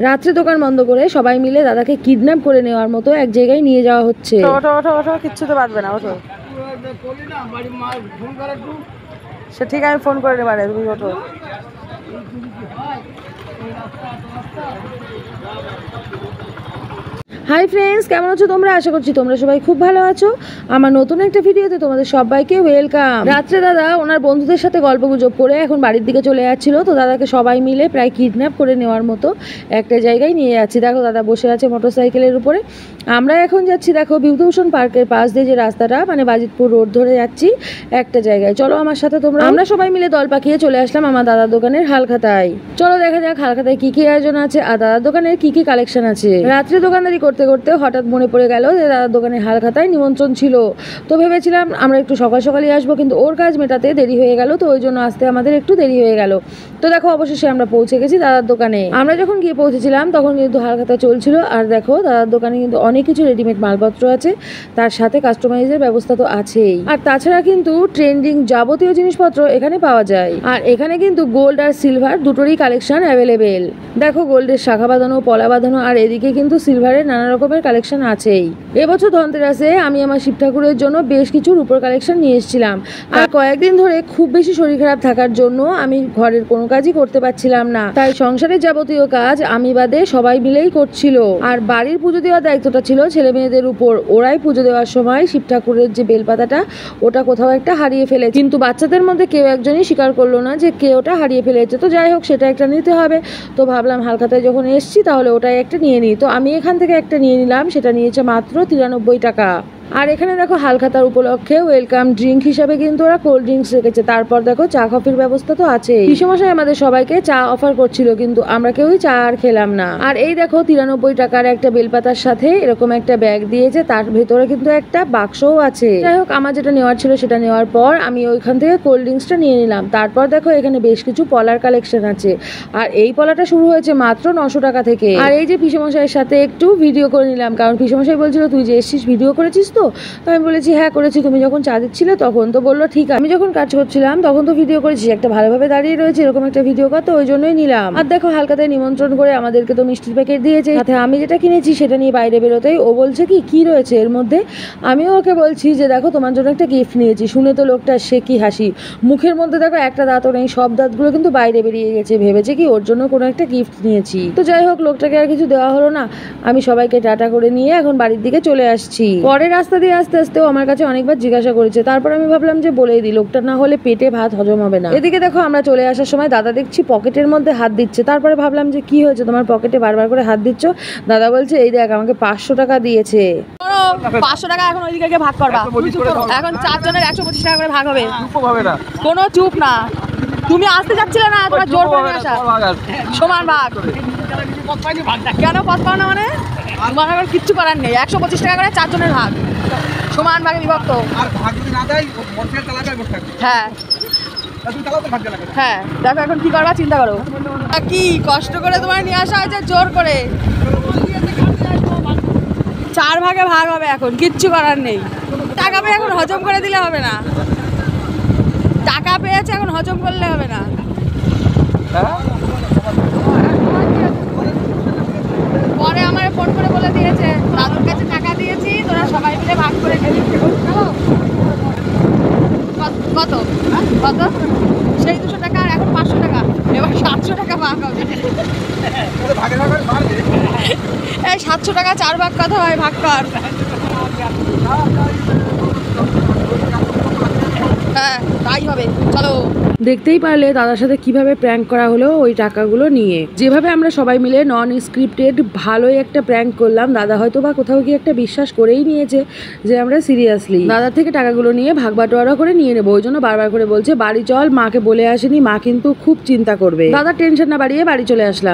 রাত্রে দোকান বন্ধ করে সবাই মিলে দাদাকে কিডন্যাপ করে নেওয়ার মতো এক জায়গায় নিয়ে যাওয়া হচ্ছে। ওঠো ওঠো ওঠো, কিচ্ছু তো বাঁধবে না, ওঠো। সে ঠিক, আমি ফোন করে নেবারে, তুমি ওঠো। হাই ফ্রেন্ডস, কেমন আছো তোমরা? আশা করছি তোমরা সবাই খুব ভালো আছো। আমার নতুন একটা ভিডিওতে তোমাদের সবাইকে ওয়েলকাম। রাত্রে দাদা ওনার বন্ধুদের সাথে গল্পগুজব করে এখন বাড়ির দিকে চলে যাচ্ছিল। তো দাদাকে সবাই মিলে প্রায় কিডন্যাপ করে নেওয়ার মতো একটা জায়গায় নিয়ে যাচ্ছি। দেখো দাদা বসে আছে মোটরসাইকেলের উপরে। আমরা এখন যাচ্ছি দেখো বিভূতিভূষণ পার্কের পাশ দিয়ে যে রাস্তাটা, মানে বাজিতপুর রোড ধরে যাচ্ছি একটা জায়গায়। চলো আমার সাথে তোমরা। আমরা সবাই মিলে দল পাকিয়ে চলে আসলাম আমার দাদার দোকানের হালখাতায়। চলো দেখা যাক হালখাতায় কি কি আয়োজন আছে আর দাদার দোকানের কি কি কালেকশন আছে। রাত্রে দোকানদারি করতে করতে হঠাৎ মনে পড়ে গেল যে দাদার দোকানে হালখাতায় নিমন্ত্রণ ছিল। তো ভেবেছিলাম আমরা একটু সকাল সকালই আসবো, কিন্তু ওর কাজ মেটাতে দেরি হয়ে গেল, তো ওই জন্য আসতে আমাদের একটু দেরি হয়ে গেল। তো দেখো অবশেষে আমরা পৌঁছে গেছি দাদার দোকানে। আমরা যখন গিয়ে পৌঁছেছিলাম তখন কিন্তু হালখাতা চলছিল। আর দেখো দাদার দোকানে কিন্তু অনেক কিছু রেডিমেড মালপত্র আছে, তার সাথে কাস্টমাইজের ব্যবস্থা তো আছেই। আর তাছাড়া কিন্তু ট্রেন্ডিং যাবতীয় জিনিসপত্র এখানে পাওয়া যায়। আর এখানে কিন্তু গোল্ড আর সিলভার দুটোরই কালেকশন অ্যাভেলেবেল। দেখো গোল্ডের শাখা বাঁধানো, পলা বাঁধানো, আর এদিকে কিন্তু সিলভারের নানা রকমের কালেকশন আছেই। এবছর ধনতেরাসে আমি আমার শিব ঠাকুরের জন্য বেশ কিছু রূপোর কালেকশন নিয়ে এসেছিলাম। আর কয়েকদিন ধরে খুব বেশি শরীর খারাপ থাকার জন্য আমি ঘরের কোনো কাজই করতে পারছিলাম না, তাই সংসারের যাবতীয় কাজ আমি বাদে সবাই মিলেই করছিল। আর বাড়ির পুজো দেওয়ার দায়িত্বটা ছিল ছেলে মেয়েদের উপর। ওরাই পুজো দেওয়ার সময় শিব ঠাকুরের যে বেলপাতাটা ওটা কোথাও একটা হারিয়ে ফেলে, কিন্তু বাচ্চাদের মধ্যে কেউ একজনই স্বীকার করলো না যে কে ওটা হারিয়ে ফেলেছে। তো যাই হোক, সেটা একটা নিতে হবে। তো ভাবলাম হালখাতায় যখন এসছি তাহলে ওটাই একটা নিয়ে নিই। তো আমি এখান থেকে একটা নিয়ে নিলাম, সেটা নিয়েছে মাত্র 93 টাকা। আর এখানে দেখো হালখাতার উপলক্ষে ওয়েলকাম ড্রিঙ্ক হিসাবে কিন্তু ওরা কোল্ড ড্রিঙ্কস রেখেছে। তারপর দেখো চা কফির ব্যবস্থা তো আছেই। পিসেমশাই আমাদের সবাইকে চা অফার করছিল, কিন্তু আমরা কেউই চা আর খেলাম না। আর এই দেখো 93 টাকার একটা বেলপাতার সাথে এরকম একটা ব্যাগ দিয়েছে, তার ভেতরে কিন্তু একটা বাক্সও আছে। যাই হোক, আমার যেটা নেওয়ার ছিল সেটা নেওয়ার পর আমি ওইখান থেকে কোল্ড ড্রিঙ্কসটা নিয়ে নিলাম। তারপর দেখো এখানে বেশ কিছু পলার কালেকশন আছে। আর এই পলাটা শুরু হয়েছে মাত্র 900 টাকা থেকে। আর এই যে পিসেমশাইয়ের সাথে একটু ভিডিও করে নিলাম, কারণ পিসেমশাই বলছিল তুই যে এসছিস ভিডিও করেছিস তো? আমি বলেছি হ্যাঁ করেছি, তুমি যখন চা দিচ্ছিলে তখন। তো বললো ঠিক আছে, আমি যখন কাজ করছিলাম তখন তো ভিডিও করেছি, একটা ভালোভাবে দাঁড়িয়ে রয়েছে এরকম একটা ভিডিও কর, তো ওই জন্যই নিলাম। আর দেখো হালখাতায় নিমন্ত্রণ করে আমাদেরকে তো মিষ্টির প্যাকেট দিয়েছে, সাথে আমি যেটা কিনেছি সেটা নিয়ে বাইরে বেরোতেই ও বলছে কি রয়েছে এর মধ্যে। আমিও ওকে বলছি যে দেখো তোমার জন্য একটা গিফট নিয়েছি। শুনে তো লোকটা সে কি হাসি, মুখের মধ্যে দেখো একটা দাঁতও নেই, সব দাঁতগুলো কিন্তু বাইরে বেরিয়ে গেছে। ভেবেছে কি ওর জন্য কোনো একটা গিফট নিয়েছি। তো যাই হোক, লোকটাকে আর কিছু দেওয়া হলো না। আমি সবাইকে টাটা করে নিয়ে এখন বাড়ির দিকে চলে আসছি। পরে রাস্তা দিয়ে আস্তে আস্তেও আমার কাছে অনেকবার জিজ্ঞাসা করেছে, তারপর আমি ভাবলাম যে বলেই দিই, লোকটা না হলে পেটে ভাত হজম হবে না। এদিকে দেখো আমরা চলে আসার সময় দাদা দেখছি পকেটের মধ্যে হাত দিচ্ছে। তারপরে ভাবলাম যে কি হয়েছে তোমার পকেটে বারবার করে হাত দিচ্ছ? দাদা বলছে এই দেখ আমাকে 500 টাকা দিয়েছে। 500 টাকা এখন ওইদিকে গিয়ে ভাগ করবা। এখন 4 জনের 125 টাকা করে ভাগ হবে। কোনো চুপ না, তুমি আসতে যাচ্ছিলে না, তোমার জোর করে আসা সমান ভাগ। কেন পথ পাও না? মানে তোমার আবার কিচ্ছু করার নেই। 125 টাকা করে 4 জনের ভাগ, সমান ভাগে বিভক্ত। হ্যাঁ হ্যাঁ, দেখো এখন কি করবা চিন্তা করো। কি কষ্ট করে তোমার নিয়ে আসা হয়েছে জোর করে। 4 ভাগে ভাগ হবে, এখন কিচ্ছু করার নেই। টাকা পেয়ে এখন হজম করে দিলে হবে না। টাকা পেয়েছে এখন হজম করলে হবে না। পরে আমার ফোন করে বলে দিয়েছে দাদুর কাছে টাকা দিয়েছি, তোরা সবাই মিলে ভাগ করে নিবি। কত কত? সেই 200 টাকা আর এখন 500 টাকা, এবার 700 টাকা ভাগ হবে। এই 700 টাকা 4 ভাগ কত হয়? ভাগ কর। হ্যাঁ তাই হবে, চলো। দেখতেই পারলে দাদার সাথে কিভাবে প্র্যাঙ্ক করা হলো ওই টাকাগুলো নিয়ে। যেভাবে আমরা সবাই মিলে নন স্ক্রিপ্টেড ভালোই একটা প্র্যাঙ্ক করলাম, দাদা হয়তো বা কোথাও গিয়ে একটা বিশ্বাস করেই নিয়েছে যে আমরা সিরিয়াসলি দাদার থেকে টাকাগুলো নিয়ে ভাগ বাটোয়ারা করে নিয়ে নেবো। ওই জন্য বারবার করে বলছে বাড়ি চল, মাকে বলে আসেনি, মা কিন্তু খুব চিন্তা করবে। দাদার টেনশন না বাড়িয়ে বাড়ি চলে আসলাম।